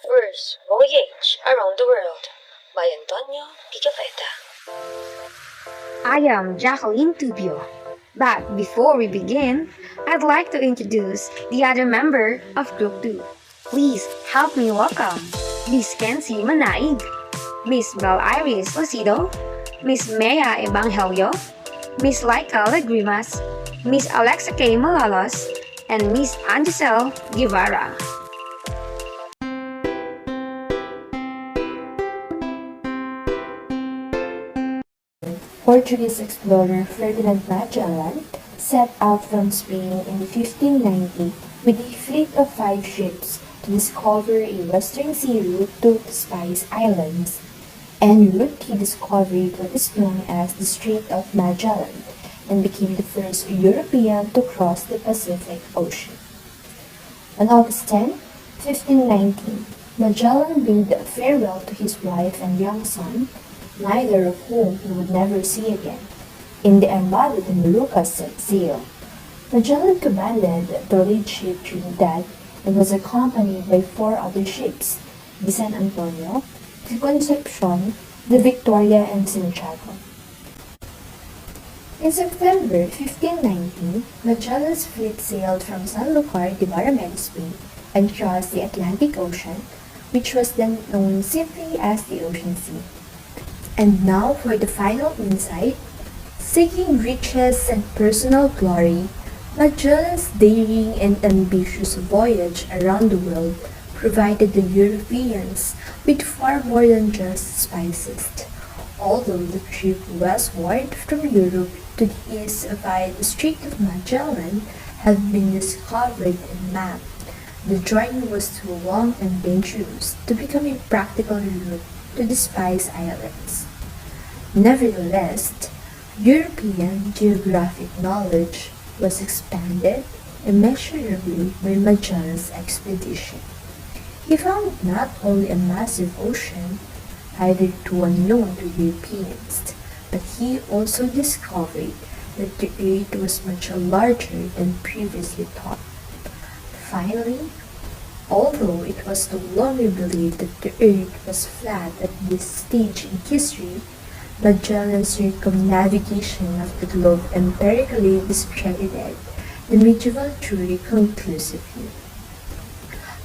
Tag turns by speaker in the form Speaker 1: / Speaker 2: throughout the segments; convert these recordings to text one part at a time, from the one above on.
Speaker 1: Explorers Voyage Around the World by Antonio Pigafetta.
Speaker 2: I am Jackielyn Tubio. But before we begin, I'd like to introduce the other member of Group 2. Please help me welcome Miss Kencie Manaig, Miss Belle Lucido, Miss Maya Evangelio, Miss Lyca Lagrimas, Miss Kaye Malolos, and Miss Jocelle Guevarra.
Speaker 3: Portuguese explorer Ferdinand Magellan set out from Spain in 1590 with a fleet of 5 ships to discover a western sea route to the Spice Islands. En route, he discovered what is known as the Strait of Magellan and became the first European to cross the Pacific Ocean. On August 10, 1519, Magellan bade farewell to his wife and young son, neither of whom he would never see again. In the Armada de Moluccas set sail. Magellan commanded the lead ship Trinidad and was accompanied by 4 other ships, the San Antonio, the Concepcion, the Victoria, and Santiago. In September 1519, Magellan's fleet sailed from San Lucar de Barrameda, Spain, and crossed the Atlantic Ocean, which was then known simply as the Ocean Sea. And now for the final insight. Seeking riches and personal glory, Magellan's daring and ambitious voyage around the world provided the Europeans with far more than just spices. Although the trip westward from Europe to the east via the Strait of Magellan had been discovered and mapped, the journey was too long and dangerous to become a practical route to the Spice Islands. Nevertheless, European geographic knowledge was expanded immeasurably by Magellan's expedition. He found not only a massive ocean, hitherto unknown to Europeans, but he also discovered that the Earth was much larger than previously thought. Finally, although it was no longer believed that the Earth was flat at this stage in history, Magellan's circumnavigation of the globe empirically discredited the medieval theory conclusively.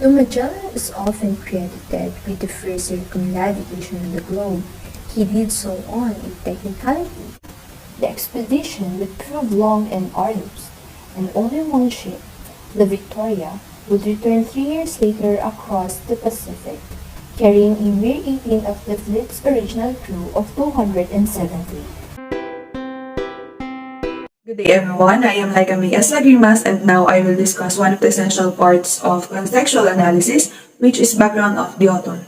Speaker 3: Though Magellan is often credited with the first circumnavigation of the globe, he did so on a technicality. The expedition would prove long and arduous, and only one ship, the Victoria, would return 3 years later across the Pacific, carrying a mere 18 of the fleet's original crew of 270.
Speaker 4: Good day everyone, I am Lyca Lagrimas and now I will discuss one of the essential parts of contextual analysis, which is background of the author.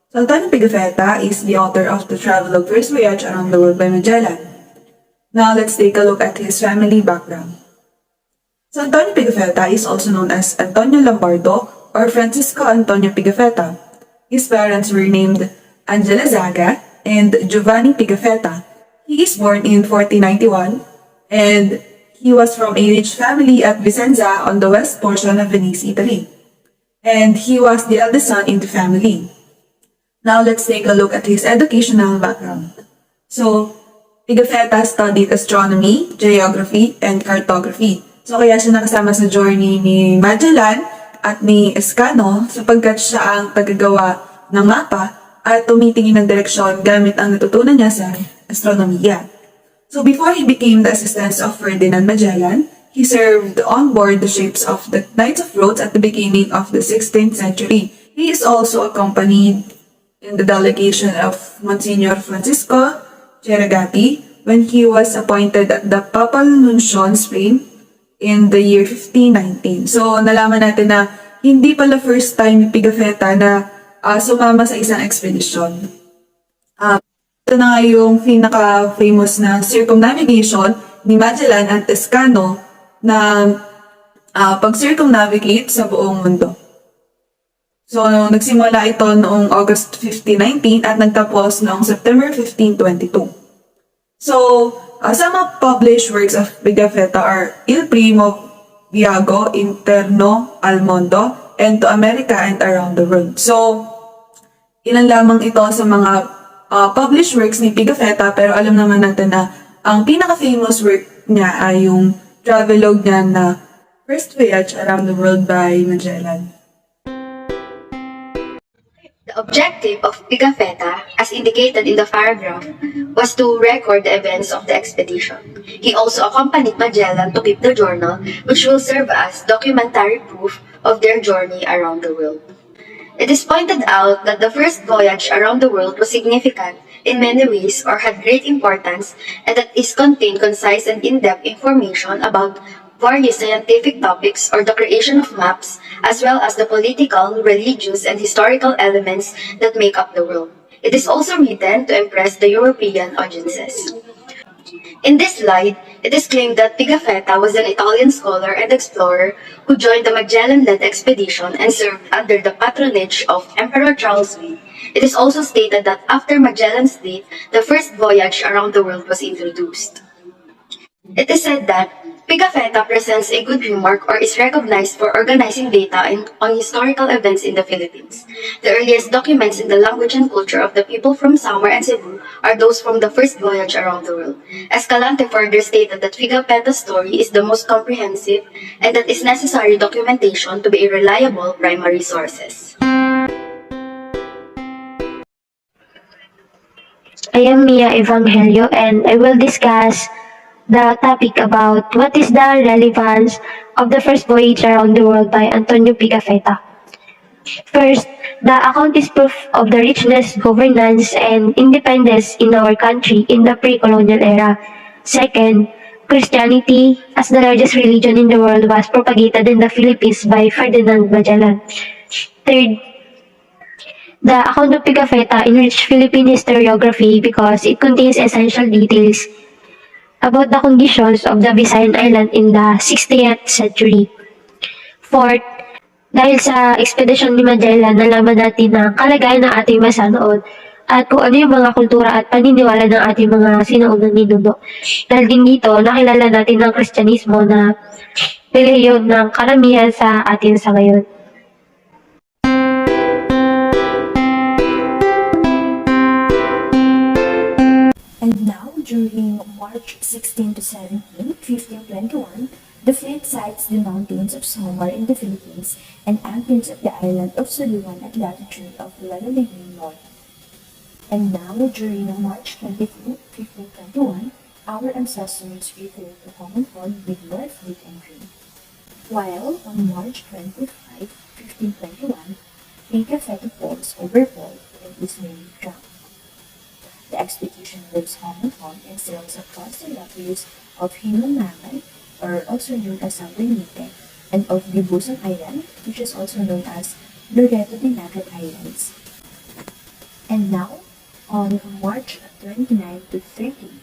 Speaker 4: So Antonio Pigafetta is the author of the travelogue First Voyage Around the World by Magellan. Now let's take a look at his family background. So Antonio Pigafetta is also known as Antonio Lombardo or Francisco Antonio Pigafetta. His parents were named Angela Zaga and Giovanni Pigafetta. He is born in 1491 and he was from a rich family at Vicenza on the west portion of Venice, Italy. And he was the eldest son in the family. Now let's take a look at his educational background. So, Pigafetta studied astronomy, geography, and cartography. So kaya siya nakasama sa journey ni Magellan at ni Escano sapagkat siya ang tagagawa ng mapa at tumitingin ng direksyon gamit ang natutunan niya sa astronomiya. So before he became the assistant of Ferdinand Magellan, he served on board the ships of the Knights of Rhodes at the beginning of the 16th century. He is also accompanied in the delegation of Monsignor Francisco Cheragati when he was appointed at the Papal Nuncio in Spain in the year 1519. So nalaman natin na hindi pala first time ni Pigafetta na sumama sa isang expedition. Ito na nga yung pinaka-famous na circumnavigation ni Magellan at Escano na pag-circumnavigate sa buong mundo. So, nagsimula ito noong August 1519 at nagtapos noong September 1522. So, some of published works of Pigafetta are Il Primo Viaggio Interno al Mondo and To America and Around the World. So, Ilan lamang ito sa mga published works ni Pigafetta, pero alam naman natin na ang pinaka-famous work niya ay yung travelogue niya na First Voyage Around the World by Magellan.
Speaker 2: The objective of Pigafetta, as indicated in the paragraph, was to record the events of the expedition. He also accompanied Magellan to keep the journal, which will serve as documentary proof of their journey around the world. It is pointed out that the first voyage around the world was significant in many ways or had great importance, and that it contained concise and in-depth information about various scientific topics or the creation of maps, as well as the political, religious, and historical elements that make up the world. It is also written to impress the European audiences. In this slide, it is claimed that Pigafetta was an Italian scholar and explorer who joined the Magellan-led expedition and served under the patronage of Emperor Charles V. It is also stated that after Magellan's death, the first voyage around the world was introduced. It is said that Pigafetta presents a good remark or is recognized for organizing data on historical events in the Philippines. The earliest documents in the language and culture of the people from Samar and Cebu are those from the first voyage around the world. Escalante further stated that Pigafetta's story is the most comprehensive and that is necessary documentation to be a reliable primary sources.
Speaker 5: I am Mia Evangelio and I will discuss the topic about what is the relevance of the first voyage around the world by Antonio Pigafetta. First, the account is proof of the richness, governance, and independence in our country in the pre-colonial era. Second, Christianity, as the largest religion in the world, was propagated in the Philippines by Ferdinand Magellan. Third, the account of Pigafetta enriched Philippine historiography because it contains essential details about the conditions of the Visayan Island in the 60th century. Fourth, dahil sa ekspedisyon ni Magellan, nalaman natin ang kalagayan ng ating bansa noon at kung ano yung mga kultura at paniniwala ng ating mga sinaunang ninuno. Dahil din dito, nakilala natin ang Kristyanismo na relihiyon ng karamihan sa atin sa ngayon.
Speaker 3: And now, during March 16 to 17, 1521, the fleet sights the mountains of Samar in the Philippines and anchors at the island of Suluan at latitude of 11 degrees north. And now, during March 22, 1521, our ancestors returned to Hong Kong with North Fleet entry. While on March 25, 1521, Pigafetta falls overboard and is nearly drowned. The expedition leaves Hong Kong and sails across the waters of Manaig, or also known as Southern Lyca, and of Gibusan Island, which is also known as Loreto de Nagat Islands. And now, on March 29 to 30,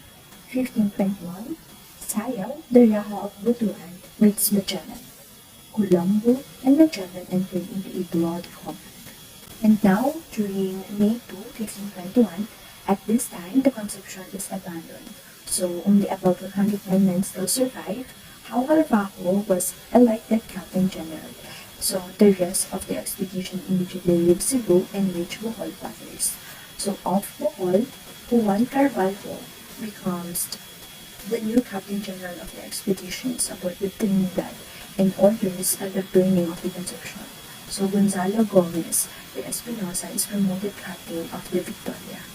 Speaker 3: 1521, Sayaw, the Raha of Butuan, meets Magellan. Colombo and Magellan entered into a blood compact. And now, during May 2, 1521, at this time, the Concepcion is abandoned, so only about 109 men still survive. However, was elected Captain General, so the rest of the expedition immediately leaves Cebu and reach Bohol first. So off Bohol, Juan Carvalho becomes the new Captain General of the expedition, supported Trinidad, and orders the burning of the Concepcion. So Gonzalo Gomez de Espinosa is promoted Captain of the Victoria.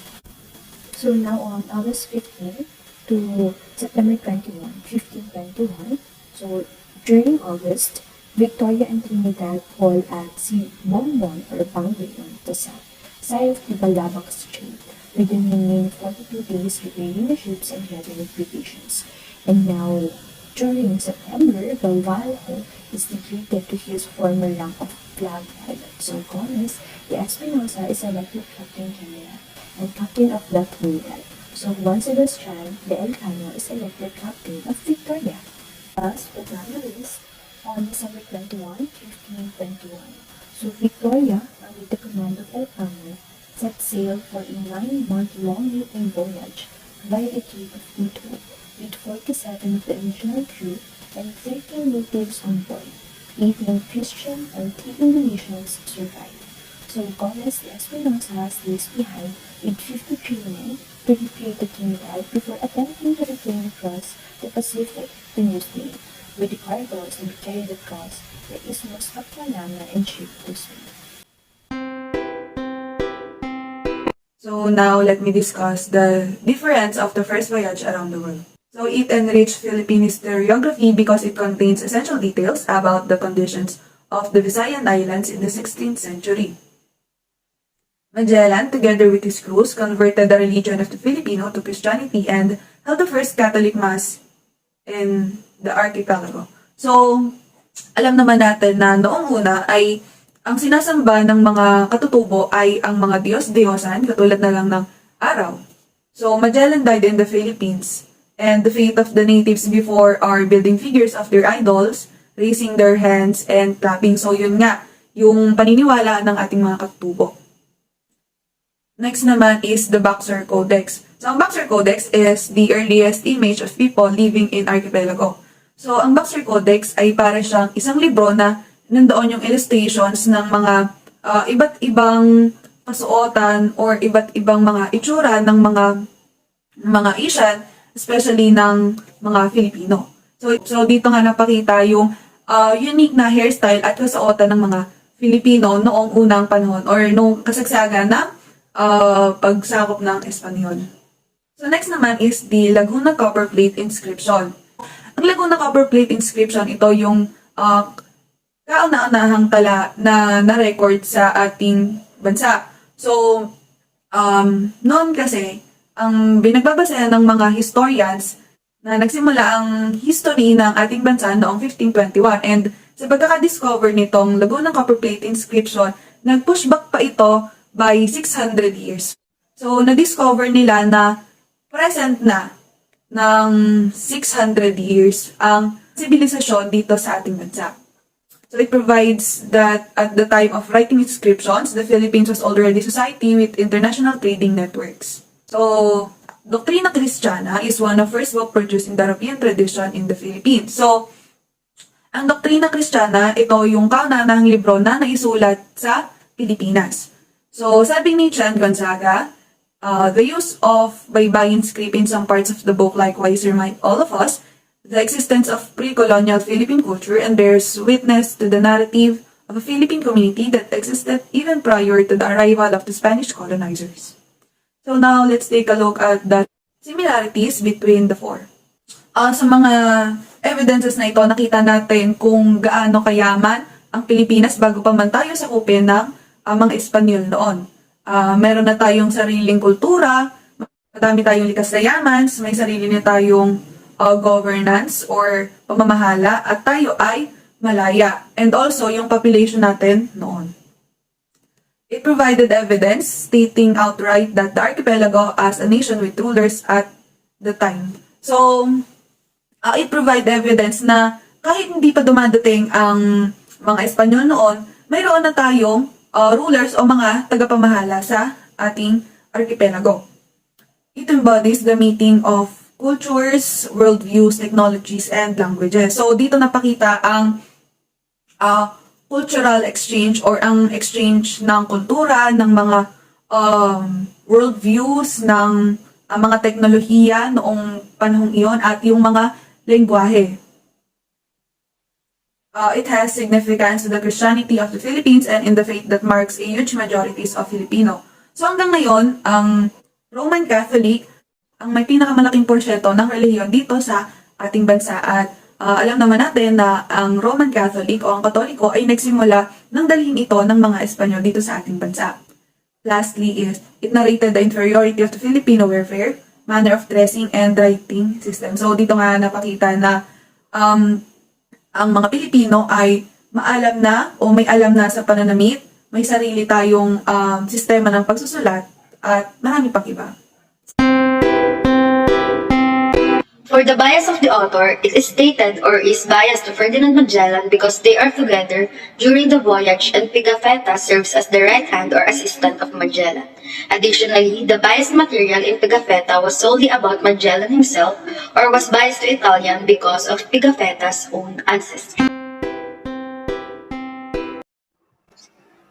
Speaker 3: So now on August 15 to September 21, 1521, so during August, Victoria and Trinidad fall at Si Bonbon or Boundary on the south side of the Balabak Strait, with the remaining 42 days repairing the ships and gathering preparations. And now, during September, Guevarra is degraded to his former rank of flag pilot. So Gomez de Espinosa is elected Captain General and Captain of the Trinidad. So Juan Sebastian de Elcano is elected Captain of Victoria. Last but not the least, on December 21, 1521, so Victoria, with the command of Elcano, set sail for a 9-month-long maiden voyage via the Cape of Ito, with 47 of the original crew and 13 natives on board. 18 Christian and 3 Indonesians survived. So Gomez de Espinosa stays behind with 53 men to prepare to Trinidad before attempting to return across the Pacific to New Spain, with the cargoes to be carried across the Isthmus of Panama and shipped to Spain.
Speaker 4: So now let me discuss the difference of the first voyage around the world. So it enriched Philippine historiography because it contains essential details about the conditions of the Visayan Islands in the 16th century. Magellan, together with his crews, converted the religion of the Filipino to Christianity and held the first Catholic Mass in the archipelago. So, alam naman natin na noong una ay ang sinasamba ng mga katutubo ay ang mga Diyos-Diyosan, katulad na lang ng araw. So, Magellan died in the Philippines, and the fate of the natives before are building figures of their idols, raising their hands, and clapping. So, yun nga, yung paniniwala ng ating mga katutubo. Next naman is the Boxer Codex. So, ang Boxer Codex is the earliest image of people living in archipelago. So, ang Boxer Codex ay para siyang isang libro na nandoon yung illustrations ng mga iba't ibang pasuotan or iba't ibang mga itsura ng mga Asian, especially ng mga Filipino. So dito nga napakita yung unique na hairstyle at kasuotan ng mga Filipino noong unang panahon or noong kasagsagan ng pagsakop ng Espanyol. So next naman is the Laguna Copperplate Inscription. Ang Laguna Copperplate Inscription, ito yung kauna-unahang tala na na-record sa ating bansa. So, noon kasi, ang binagbabasayan ng mga historians na nagsimula ang history ng ating bansa noong 1521. And sa pagkakadiscover nitong Laguna Copperplate Inscription, nag-pushback pa ito by 600 years. So, na-discover nila na present na ng 600 years ang sibilisasyon dito sa ating bansa. So it provides that at the time of writing inscriptions, the Philippines was already a society with international trading networks. So, Doctrina Christiana is one of first book produced in the European tradition in the Philippines. So, ang Doctrina Christiana, ito yung kauna-unahang libro na naisulat sa Pilipinas. So, sabi ni Chan Gonzaga, the use of baybayin script in some parts of the book likewise remind all of us the existence of pre-colonial Philippine culture and bears witness to the narrative of a Philippine community that existed even prior to the arrival of the Spanish colonizers. So now, let's take a look at the similarities between the four. Sa mga evidences na ito, nakita natin kung gaano kayaman ang Pilipinas bago pa man tayo sakupin ng mga Espanyol noon. Meron na tayong sariling kultura, madami tayong likas na yaman, may sarili na tayong governance or pamamahala at tayo ay malaya. And also, yung population natin noon. It provided evidence stating outright that the archipelago as a nation with rulers at the time. So, it provided evidence na kahit hindi pa dumadating ang mga Espanyol noon, mayroon na tayong rulers o mga tagapamahala sa ating archipelago. It embodies the meeting of cultures, worldviews, technologies, and languages. So, dito napakita ang cultural exchange or ang exchange ng kultura, ng mga worldviews, ng mga teknolohiya noong panahong iyon at yung mga lengguwahe. It has significance to the Christianity of the Philippines and in the faith that marks a huge majorities of Filipino. So, hanggang ngayon, ang Roman Catholic ang may pinakamalaking porsyento ng relihiyon dito sa ating bansa at alam naman natin na ang Roman Catholic o ang Katoliko ay nagsimula ng dalhin ito ng mga Espanyol dito sa ating bansa. Lastly is, it narrated the inferiority of the Filipino warfare, manner of dressing, and writing system. So dito nga napakita na ang mga Pilipino ay maalam na o may alam na sa pananamit, may sarili tayong sistema ng pagsusulat at marami pang iba.
Speaker 6: For the bias of the author, it is stated or is biased to Ferdinand Magellan because they are together during the voyage and Pigafetta serves as the right hand or assistant of Magellan. Additionally, the biased material in Pigafetta was solely about Magellan himself or was biased to Italian because of Pigafetta's own ancestry.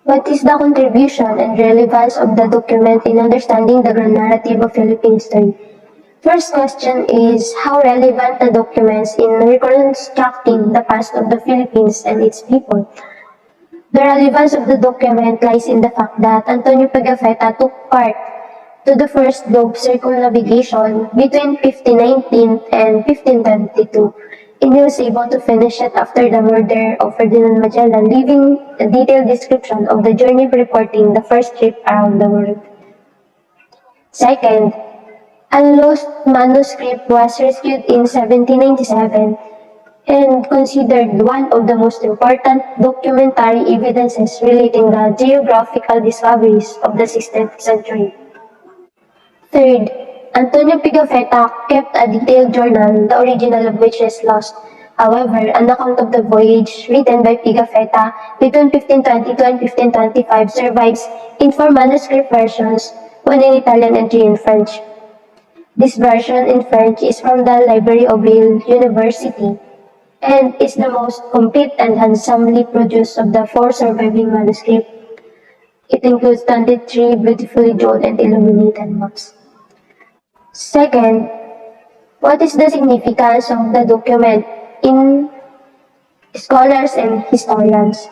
Speaker 5: What is the contribution and relevance of the document in understanding the grand narrative of Philippine history? First question is how relevant the documents in reconstructing the past of the Philippines and its people. The relevance of the document lies in the fact that Antonio Pigafetta took part to the first globe circumnavigation between 1519 and 1522, and he was able to finish it after the murder of Ferdinand Magellan, leaving a detailed description of the journey reporting the first trip around the world. Second, a lost manuscript was rescued in 1797 and considered one of the most important documentary evidences relating the geographical discoveries of the 16th century. Third, Antonio Pigafetta kept a detailed journal, the original of which is lost. However, an account of the voyage written by Pigafetta between 1522 and 1525 survives in 4 manuscript versions, one in Italian and 3 in French. This version in French is from the Library of Yale University and is the most complete and handsomely produced of the 4 surviving manuscripts. It includes 23 beautifully drawn and illuminated maps. Second, what is the significance of the document in scholars and historians?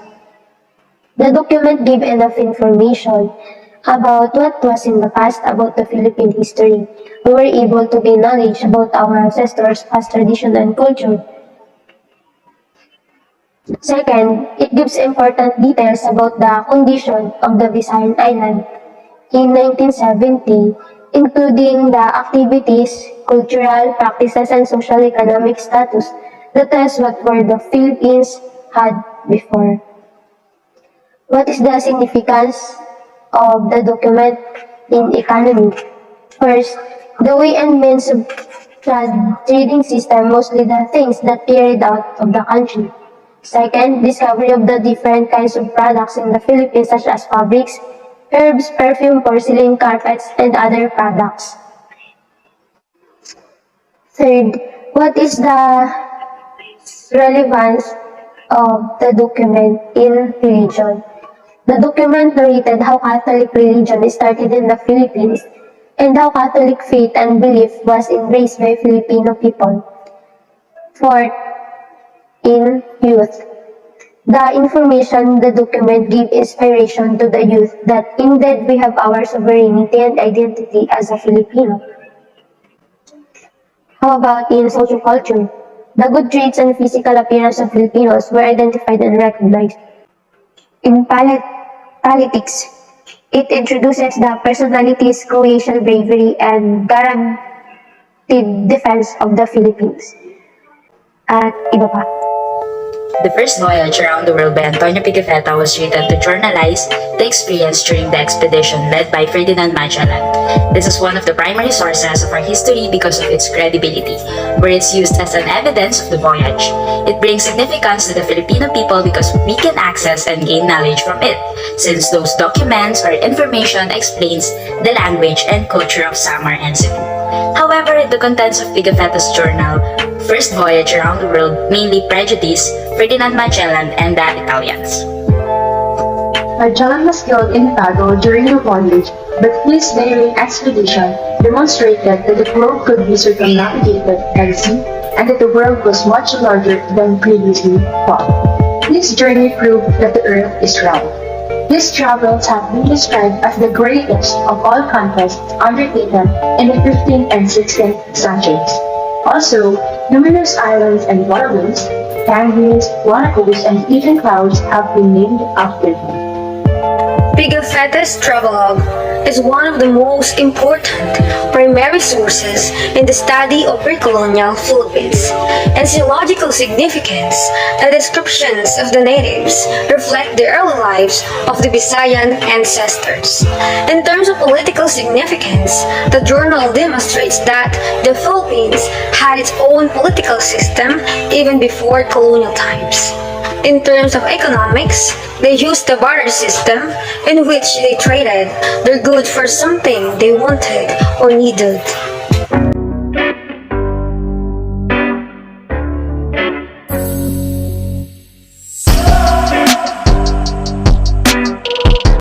Speaker 5: The document gave enough information about what was in the past about the Philippine history. We were able to gain knowledge about our ancestors' past tradition and culture. Second, it gives important details about the condition of the Visayan Island in 1970, including the activities, cultural practices, and social-economic status that tells what were the Philippines had before. What is the significance of the document in economy? First, the way and means of trading system, mostly the things that carried out of the country. Second, discovery of the different kinds of products in the Philippines such as fabrics, herbs, perfume, porcelain, carpets, and other products. Third, what is the relevance of the document in religion? The document narrated how Catholic religion started in the Philippines and how Catholic faith and belief was embraced by Filipino people. Fourth, in youth. The information the document gave inspiration to the youth that indeed we have our sovereignty and identity as a Filipino. How about in social culture? The good traits and physical appearance of Filipinos were identified and recognized. In politics, it introduces the personalities, cohesion, bravery, and guaranteed defense of the Philippines. At iba pa.
Speaker 7: The first voyage around the world by Antonio Pigafetta was written to journalize the experience during the expedition led by Ferdinand Magellan. This is one of the primary sources of our history because of its credibility, where it's used as an evidence of the voyage. It brings significance to the Filipino people because we can access and gain knowledge from it, since those documents or information explains the language and culture of Samar and Cebu. However, the contents of Pigafetta's journal, First Voyage Around the World, mainly prejudice Ferdinand Magellan and the Italians.
Speaker 8: Magellan was killed in Pago during the voyage, but his daring expedition demonstrated that the globe could be circumnavigated by sea and that the world was much larger than previously thought. This journey proved that the earth is round. His travels have been described as the greatest of all conquests undertaken in the 15th and 16th centuries. Also, numerous islands and waterways, penguins, guanacos, and even clouds have been named after him.
Speaker 1: Pigafetta's travelogue is one of the most important primary sources in the study of pre-colonial Philippines. Its geological significance and descriptions of the natives reflect the early lives of the Visayan ancestors. In terms of political significance, the journal demonstrates that the Philippines had its own political system even before colonial times. In terms of economics, they used the barter system in which they traded their goods for something they wanted or needed.